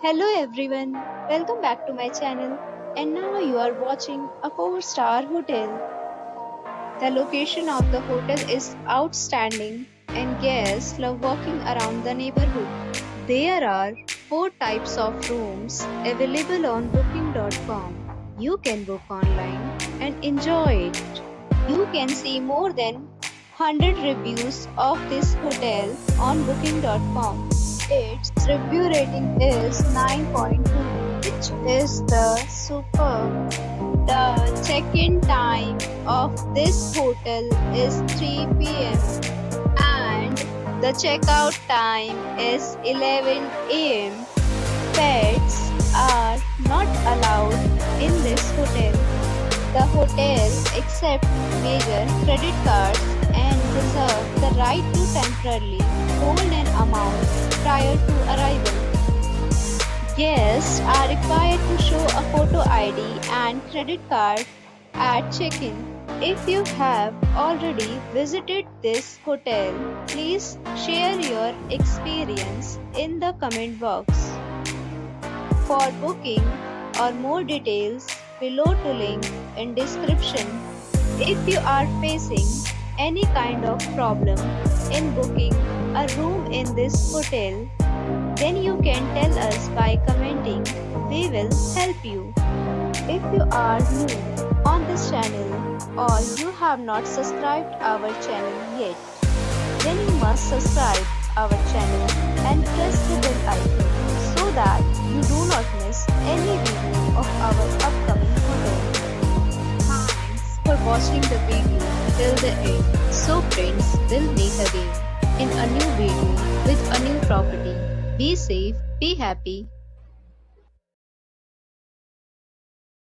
Hello everyone, welcome back to my channel. And now you are watching a 4-star hotel. The location of the hotel is outstanding and guests love walking around the neighborhood. There are 4 types of rooms available on booking.com. You can book online and enjoy it. You can see more than 100 reviews of this hotel on booking.com. Its review rating is 9.2, which is the superb. The check-in time of this hotel is 3 p.m. and the checkout time is 11 a.m. Pets are not allowed in this hotel. The hotel accepts major credit cards and reserves the right to temporarily hold an amount prior to arrival. Guests are required to show a photo ID and credit card at check-in. If you have already visited this hotel, please share your experience in the comment box. For booking or more details, below to link in description. If you are facing any kind of problem in booking a room in this hotel, then you can tell us by commenting. We will help you. If you are new on this channel or you have not subscribed our channel yet, then you must subscribe our channel and press the bell icon so that you do not miss any video of our upcoming hotel. Thanks for watching the video till the end. So friends, we'll meet again in a new video with a new property. Be safe, be happy.